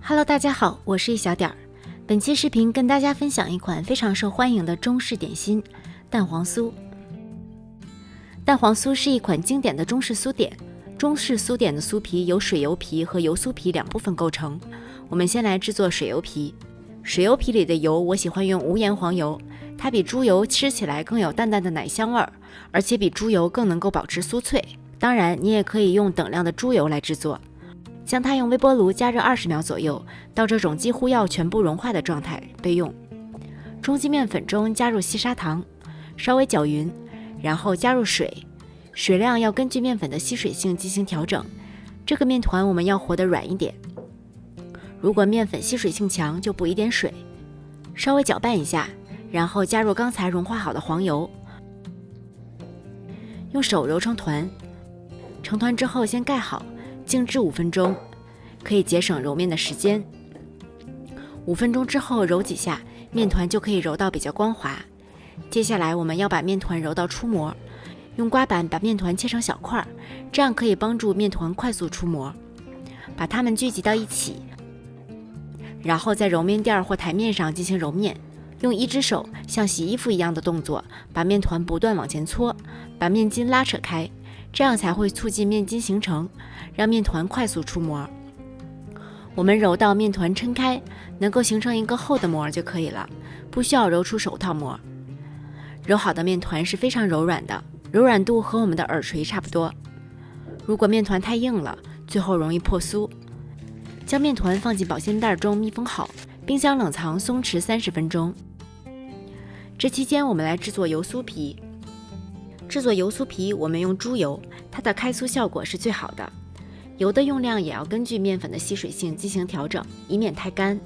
Hello， 大家好，我是一小点儿。本期视频跟大家分享一款非常受欢迎的中式点心——蛋黄酥。蛋黄酥是一款经典的中式酥点。中式酥点的酥皮由水油皮和油酥皮两部分构成。我们先来制作水油皮。水油皮里的油，我喜欢用无盐黄油，它比猪油吃起来更有淡淡的奶香味儿，而且比猪油更能够保持酥脆。当然，你也可以用等量的猪油来制作。将它用微波炉加热20秒左右，到这种几乎要全部融化的状态备用。中筋面粉中加入细砂糖，稍微搅匀，然后加入水，水量要根据面粉的吸水性进行调整。这个面团我们要和得软一点，如果面粉吸水性强，就补一点水，稍微搅拌一下，然后加入刚才融化好的黄油，用手揉成团。成团之后先盖好，静置5分钟，可以节省揉面的时间。5分钟之后揉几下，面团就可以揉到比较光滑。接下来我们要把面团揉到出模，用刮板把面团切成小块，这样可以帮助面团快速出模。把它们聚集到一起，然后在揉面垫或台面上进行揉面，用一只手像洗衣服一样的动作，把面团不断往前搓，把面筋拉扯开，这样才会促进面筋形成，让面团快速出模。我们揉到面团抻开，能够形成一个厚的模就可以了，不需要揉出手套模。揉好的面团是非常柔软的，柔软度和我们的耳垂差不多。如果面团太硬了，最后容易破酥。将面团放进保鲜袋中密封好，冰箱冷藏松弛30分钟。这期间我们来制作油酥皮。制作油酥皮，我们用猪油，它的开酥效果是最好的。油的用量也要根据面粉的吸水性进行调整，以免太干。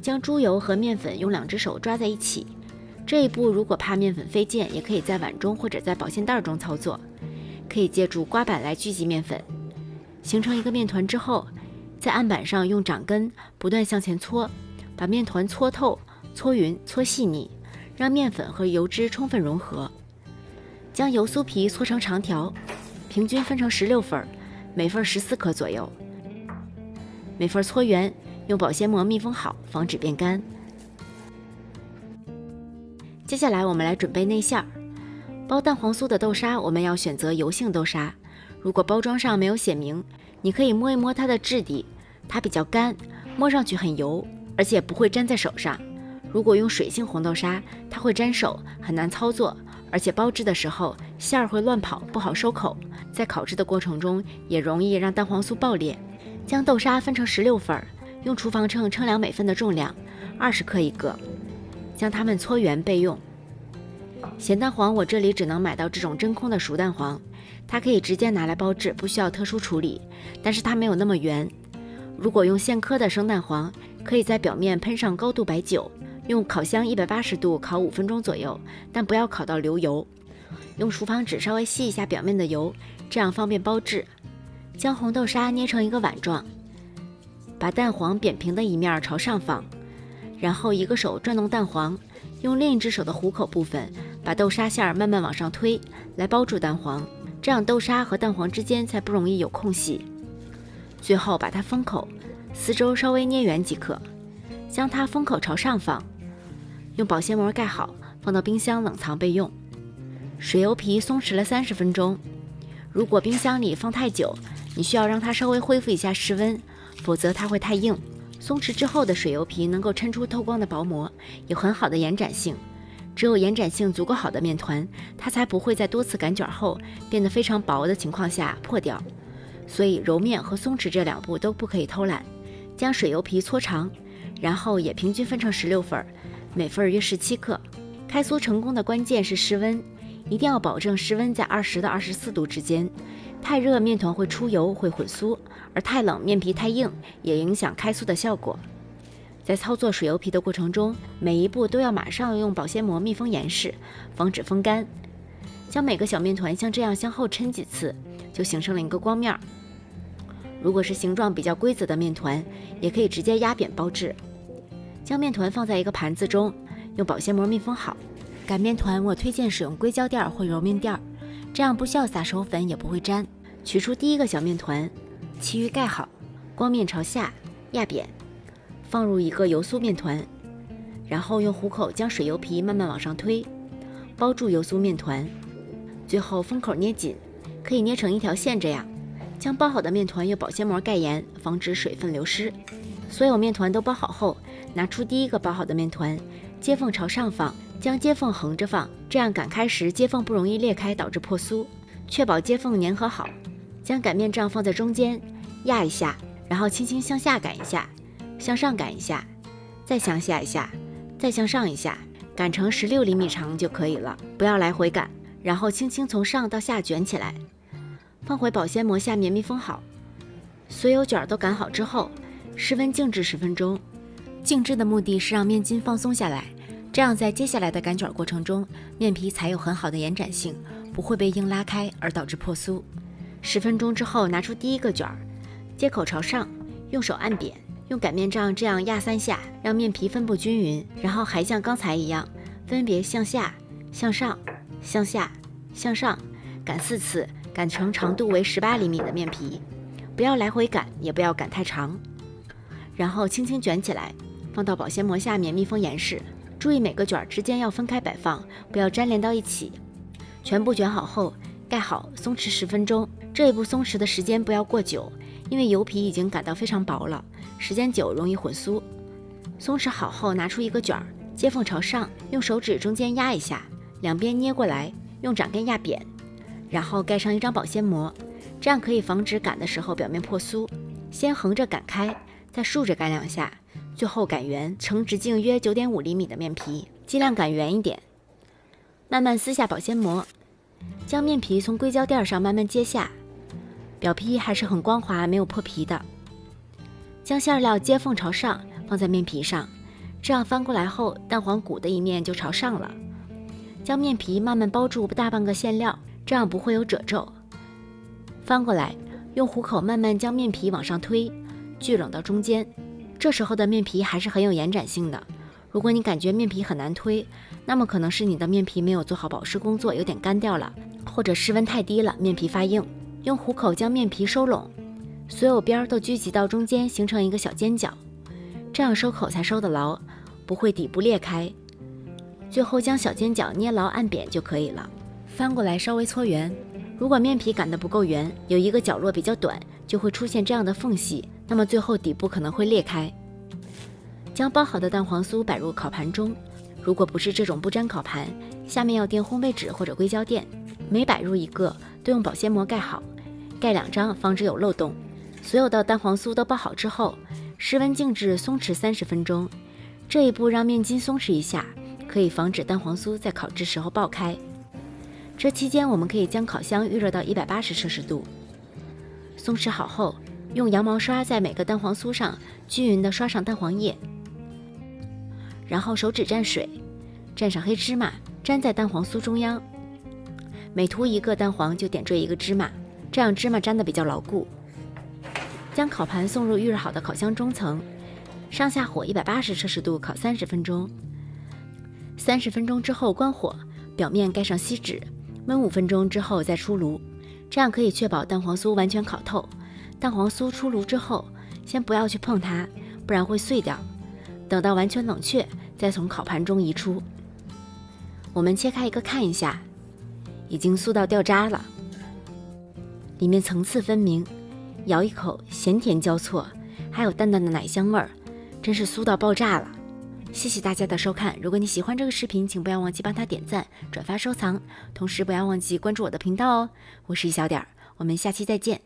将猪油和面粉用2只手抓在一起。这一步如果怕面粉飞溅，也可以在碗中或者在保鲜袋中操作。可以借助刮板来聚集面粉。形成一个面团之后，在案板上用掌根不断向前搓，把面团搓透、搓匀、搓细腻，让面粉和油脂充分融合。将油酥皮搓成长条，平均分成16份，每份14克左右。每份搓圆，用保鲜膜密封好，防止变干。接下来我们来准备内馅儿。包蛋黄酥的豆沙，我们要选择油性豆沙。如果包装上没有写明，你可以摸一摸它的质地，它比较干，摸上去很油，而且不会粘在手上。如果用水性红豆沙，它会粘手，很难操作，而且包制的时候馅儿会乱跑，不好收口。在烤制的过程中，也容易让蛋黄酥爆裂。将豆沙分成16份，用厨房秤称量每份的重量，20克一个，将它们搓圆备用。咸蛋黄我这里只能买到这种真空的熟蛋黄，它可以直接拿来包制，不需要特殊处理，但是它没有那么圆。如果用现磕的生蛋黄，可以在表面喷上高度白酒，用烤箱180度烤5分钟左右，但不要烤到流油。用厨房纸稍微吸一下表面的油，这样方便包制。将红豆沙捏成一个碗状，把蛋黄扁平的一面朝上放，然后一个手转动蛋黄，用另一只手的虎口部分把豆沙馅儿慢慢往上推，来包住蛋黄，这样豆沙和蛋黄之间才不容易有空隙。最后把它封口，四周稍微捏圆即可。将它封口朝上放，用保鲜膜盖好，放到冰箱冷藏备用。水油皮松弛了30分钟，如果冰箱里放太久，你需要让它稍微恢复一下室温，否则它会太硬。松弛之后的水油皮能够抻出透光的薄膜，有很好的延展性。只有延展性足够好的面团，它才不会在多次擀卷后变得非常薄的情况下破掉。所以揉面和松弛这2步都不可以偷懒。将水油皮搓长，然后也平均分成16份，每份约17克。开酥成功的关键是室温，一定要保证室温在20到24度之间。太热面团会出油，会混酥，而太冷面皮太硬，也影响开酥的效果。在操作水油皮的过程中，每一步都要马上用保鲜膜密封严实，防止风干。将每个小面团像这样向后抻几次，就形成了一个光面。如果是形状比较规则的面团，也可以直接压扁包制。将面团放在一个盘子中，用保鲜膜密封好。擀面团我推荐使用硅胶垫或揉面垫，这样不需要撒手粉，也不会粘。取出第一个小面团，其余盖好，光面朝下，压扁，放入一个油酥面团，然后用虎口将水油皮慢慢往上推，包住油酥面团，最后封口捏紧，可以捏成一条线这样。将包好的面团用保鲜膜盖严，防止水分流失。所有面团都包好后，拿出第一个包好的面团，接缝朝上放，将接缝横着放，这样擀开时接缝不容易裂开导致破酥，确保接缝粘合好。将擀面杖放在中间，压一下，然后轻轻向下擀一下，向上擀一下，再向下一下，再向上一下，擀成16厘米长就可以了，不要来回擀，然后轻轻从上到下卷起来，放回保鲜膜下面密封好。所有卷都擀好之后，室温静置10分钟。静置的目的是让面筋放松下来，这样在接下来的擀卷过程中，面皮才有很好的延展性，不会被硬拉开而导致破酥。10分钟之后，拿出第一个卷，接口朝上，用手按扁，用擀面杖这样压3下，让面皮分布均匀，然后还像刚才一样，分别向下、向上、向下、向上擀4次，擀成长度为18厘米的面皮，不要来回擀，也不要擀太长。然后轻轻卷起来，放到保鲜膜下面密封严实。注意每个卷之间要分开摆放，不要粘连到一起。全部卷好后，盖好，松弛10分钟。这一步松弛的时间不要过久，因为油皮已经擀到非常薄了，时间久容易混酥。松弛好后，拿出一个卷，接缝朝上，用手指中间压一下，两边捏过来，用掌根压扁，然后盖上一张保鲜膜，这样可以防止擀的时候表面破酥。先横着擀开，再竖着擀2下，最后擀圆成直径约9.5厘米的面皮，尽量擀圆一点。慢慢撕下保鲜膜，将面皮从硅胶垫上慢慢揭下，表皮还是很光滑，没有破皮的。将馅料接缝朝上放在面皮上，这样翻过来后，蛋黄鼓的一面就朝上了。将面皮慢慢包住大半个馅料，这样不会有褶皱。翻过来，用虎口慢慢将面皮往上推，聚拢到中间。这时候的面皮还是很有延展性的。如果你感觉面皮很难推，那么可能是你的面皮没有做好保湿工作，有点干掉了，或者室温太低了，面皮发硬。用虎口将面皮收拢，所有边都聚集到中间，形成一个小尖角，这样收口才收得牢，不会底部裂开。最后将小尖角捏牢按扁就可以了。翻过来稍微搓圆，如果面皮擀得不够圆，有一个角落比较短，就会出现这样的缝隙，那么最后底部可能会裂开。将包好的蛋黄酥摆入烤盘中，如果不是这种不粘烤盘，下面要垫烘焙纸或者硅胶垫，每摆入一个都用保鲜膜盖好，盖2张，防止有漏洞。所有的蛋黄酥都包好之后，室温静置松弛30分钟。这一步让面筋松弛一下，可以防止蛋黄酥在烤制时候爆开。这期间我们可以将烤箱预热到180摄氏度。松弛好后，用羊毛刷在每个蛋黄酥上均匀地刷上蛋黄液，然后手指蘸水，蘸上黑芝麻，粘在蛋黄酥中央。每涂一个蛋黄就点缀一个芝麻，这样芝麻粘得比较牢固。将烤盘送入预热好的烤箱中层，上下火180摄氏度烤30分钟。30分钟之后关火，表面盖上锡纸，焖5分钟之后再出炉，这样可以确保蛋黄酥完全烤透。蛋黄酥出炉之后，先不要去碰它，不然会碎掉。等到完全冷却，再从烤盘中移出。我们切开一个看一下，已经酥到掉渣了，里面层次分明，咬一口咸甜交错，还有淡淡的奶香味儿，真是酥到爆炸了。谢谢大家的收看，如果你喜欢这个视频，请不要忘记帮它点赞、转发、收藏，同时不要忘记关注我的频道哦。我是一小点儿，我们下期再见。